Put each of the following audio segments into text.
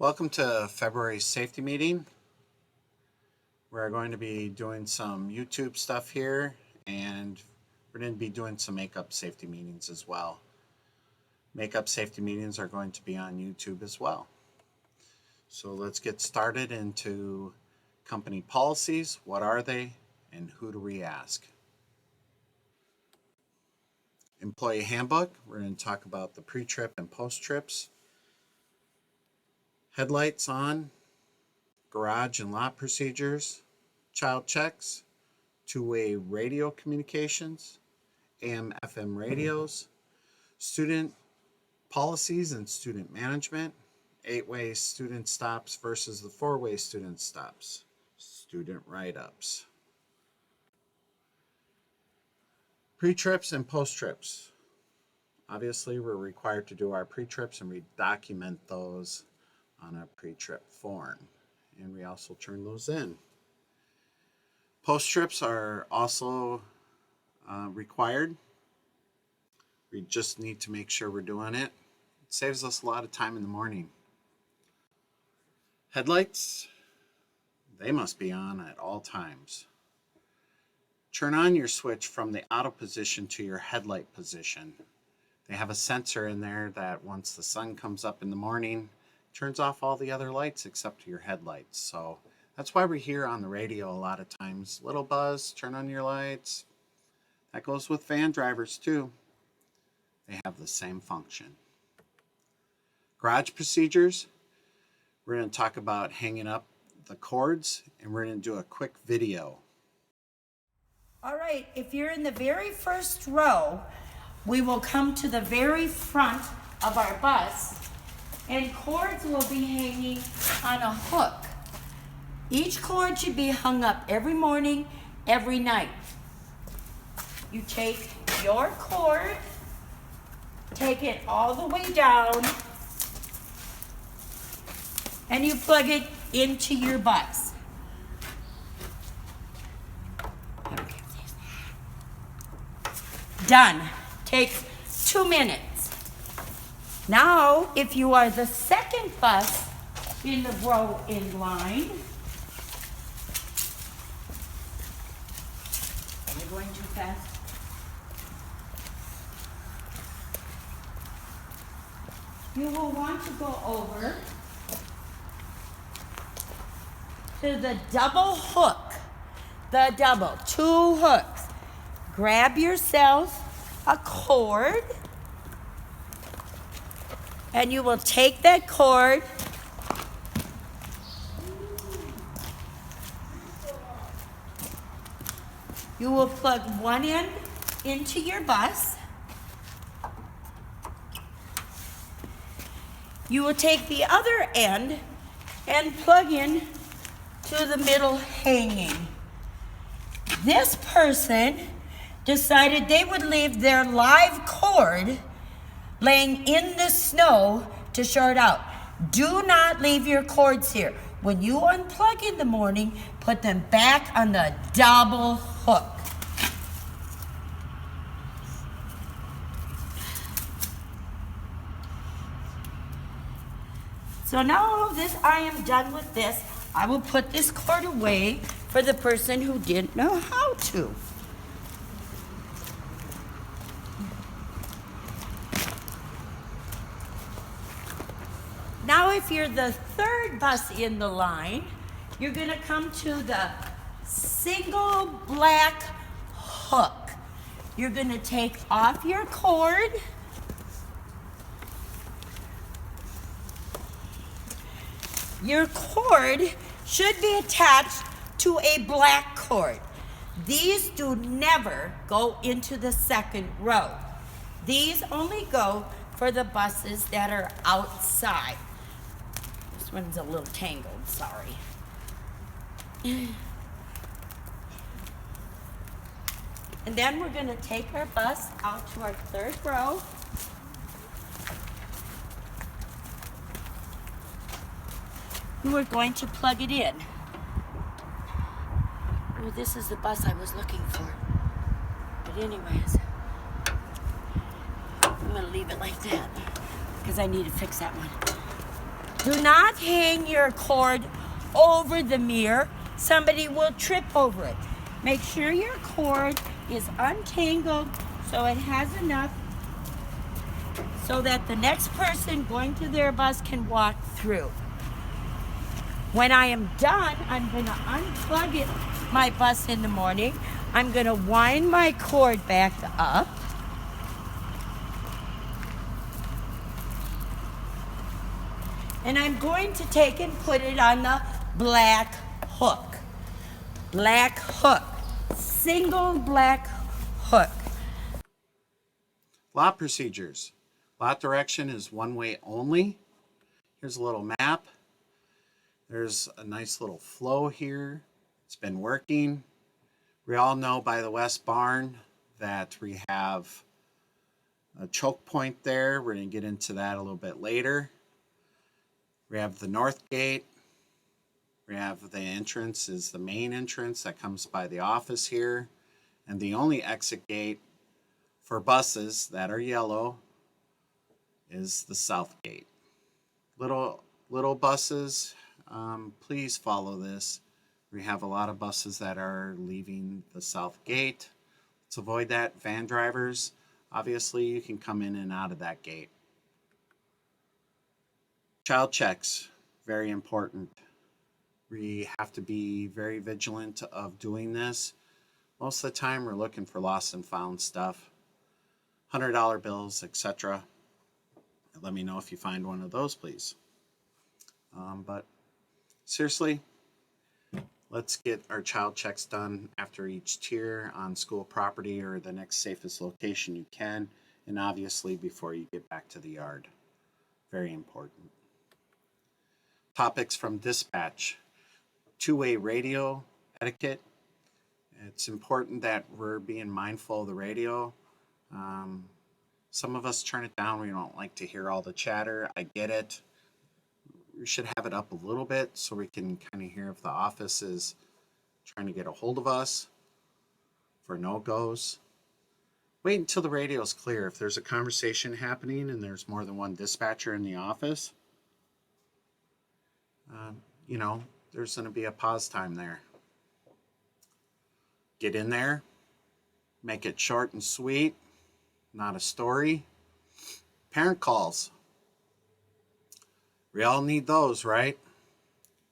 Welcome to February safety meeting. We're going to be doing some YouTube stuff here, and we're going to be doing some makeup safety meetings as well. Makeup safety meetings are going to be on YouTube as well. So let's get started into company policies. What are they, and who do we ask? Employee handbook. We're going to talk about the pre-trip and post-trips. Headlights on, garage and lot procedures, child checks, two-way radio communications, AM/FM radios, student policies and student management, 8-way student stops versus the 4-way student stops, student write-ups. Pre-trips and post-trips. Obviously, we're required to do our pre-trips, and we document those on a pre-trip form, and we also turn those in. Post-trips are also required. We just need to make sure we're doing it. It saves us a lot of time in the morning. Headlights, they must be on at all times. Turn on your switch from the auto position to your headlight position. They have a sensor in there that once the sun comes up in the morning, turns off all the other lights except your headlights. So that's why we're here on the radio a lot of times. Little buzz, turn on your lights. That goes with van drivers too. They have the same function. Garage procedures. We're going to talk about hanging up the cords, and we're going to do a quick video. All right, if you're in the very first row, we will come to the very front of our bus, and cords will be hanging on a hook. Each cord should be hung up every morning, every night. You take your cord, take it all the way down, and you plug it into your bus. Done. Takes 2 minutes. Now, if you are the second bus in the row in line, are you going too fast? You will want to go over to the double hook, two hooks. Grab yourself a cord, and you will take that cord you will plug one end into your bus. You will take the other end and plug in to the middle hanging. This person decided they would leave their live cord laying in the snow to short out. Do not leave your cords here. When you unplug in the morning, put them back on the double hook. So now this, I am done with this. I will put this cord away for the person who didn't know how to. Now, if you're the third bus in the line, you're going to come to the single black hook. You're going to take off your cord. Your cord should be attached to a black cord. These do never go into the second row. These only go for the buses that are outside. This one's a little tangled, sorry. And then we're going to take our bus out to our third row. And we're going to plug it in. Oh, this is the bus I was looking for. But anyways, I'm going to leave it like that because I need to fix that one. Do not hang your cord over the mirror. Somebody will trip over it. Make sure your cord is untangled so it has enough so that the next person going to their bus can walk through. When I am done, I'm going to unplug it, my bus in the morning. I'm going to wind my cord back up. And I'm going to take and put it on the black hook. Black hook. Single black hook. Lot procedures. Lot direction is one way only. Here's a little map. There's a nice little flow here. It's been working. We all know by the west barn that we have a choke point there. We're going to get into that a little bit later. We have the north gate. We have the entrance is the main entrance that comes by the office here. And the only exit gate for buses that are yellow is the south gate. Little buses, please follow this. We have a lot of buses that are leaving the south gate. Let's avoid that. Van drivers, obviously you can come in and out of that gate. Child checks, very important. We have to be very vigilant of doing this. Most of the time we're looking for lost and found stuff, $100 bills, etc. Let me know if you find one of those, please. But seriously, let's get our child checks done after each tier on school property or the next safest location you can, and obviously before you get back to the yard. Very important. Topics from dispatch. Two-way radio etiquette. It's important that we're being mindful of the radio. Some of us turn it down. We don't like to hear all the chatter. I get it. We should have it up a little bit so we can kind of hear if the office is trying to get a hold of us for no-goes. Wait until the radio is clear. If there's a conversation happening and there's more than one dispatcher in the office, there's going to be a pause time there. Get in there, make it short and sweet, not a story. Parent calls. We all need those, right?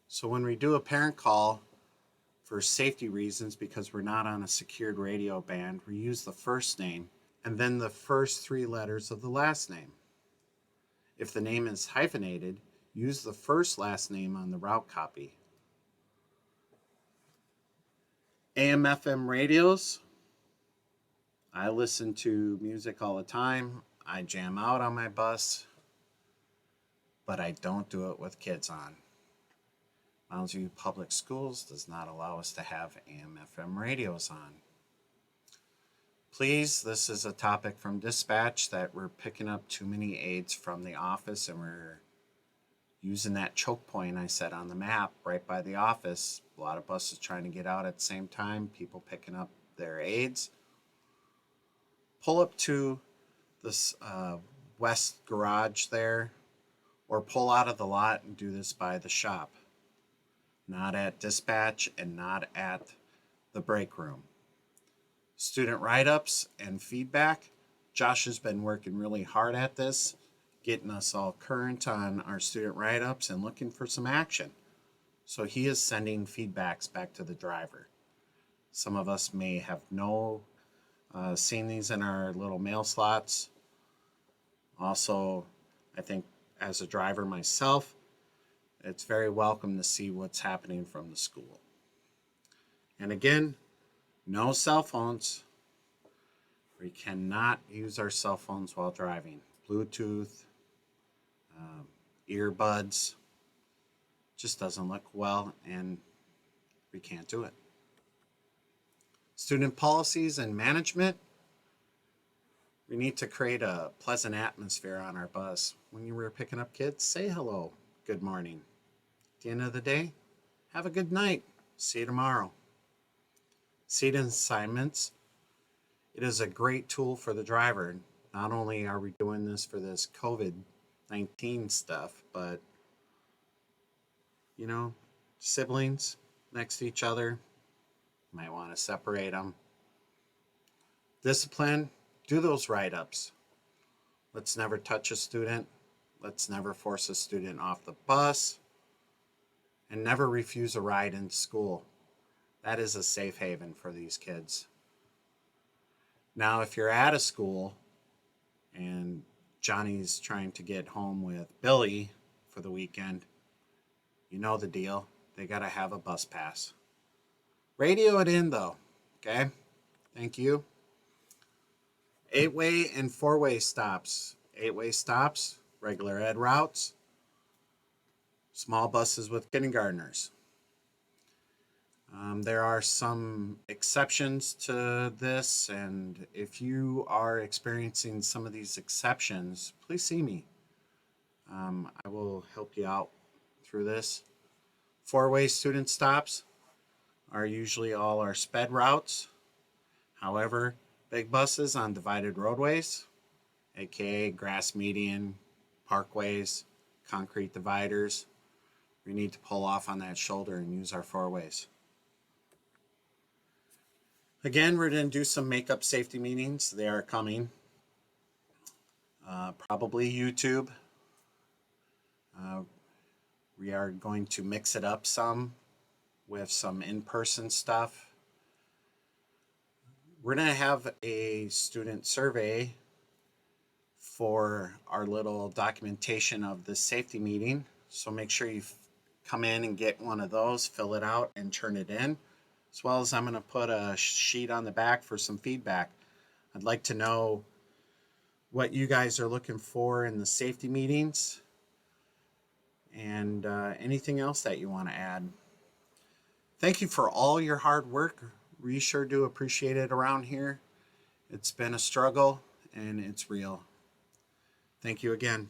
So when we do a parent call, for safety reasons, because we're not on a secured radio band, we use the first name and then the first three letters of the last name. If the name is hyphenated, use the first last name on the route copy. AM/FM radios. I listen to music all the time. I jam out on my bus, but I don't do it with kids on. Mounds View Public Schools does not allow us to have AM/FM radios on. Please, this is a topic from dispatch that we're picking up too many aids from the office and we're using that choke point I said on the map right by the office. A lot of buses trying to get out at the same time, people picking up their aids. Pull up to this west garage there, or pull out of the lot and do this by the shop. Not at dispatch and not at the break room. Student write-ups and feedback. Josh has been working really hard at this, getting us all current on our student write-ups and looking for some action. So he is sending feedbacks back to the driver. Some of us may have seen these in our little mail slots. Also, I think as a driver myself, it's very welcome to see what's happening from the school. And again, no cell phones. We cannot use our cell phones while driving. Bluetooth, earbuds, just doesn't look well, and we can't do it. Student policies and management. We need to create a pleasant atmosphere on our bus. When you were picking up kids, say hello, good morning. At the end of the day, have a good night. See you tomorrow. Seat assignments. It is a great tool for the driver. Not only are we doing this for this COVID-19 stuff, but you know, siblings next to each other. Might want to separate them. Discipline, do those write-ups. Let's never touch a student. Let's never force a student off the bus. And never refuse a ride in school. That is a safe haven for these kids. Now, if you're at a school and Johnny's trying to get home with Billy for the weekend, you know the deal. They got to have a bus pass. Radio it in, though. Okay? Thank you. 8-way and 4-way stops. 8-way stops, regular ed routes, small buses with kindergartners. There are some exceptions to this, and if you are experiencing some of these exceptions, please see me. I will help you out through this. 4-way student stops are usually all our sped routes. However, big buses on divided roadways, aka grass median, parkways, concrete dividers, we need to pull off on that shoulder and use our 4-ways. Again, we're going to do some makeup safety meetings. They are coming. Probably YouTube. We are going to mix it up some with some in-person stuff. We're going to have a student survey for our little documentation of the safety meeting. So make sure you come in and get one of those, fill it out, and turn it in. As well as I'm going to put a sheet on the back for some feedback. I'd like to know what you guys are looking for in the safety meetings and anything else that you want to add. Thank you for all your hard work. We sure do appreciate it around here. It's been a struggle and it's real. Thank you again.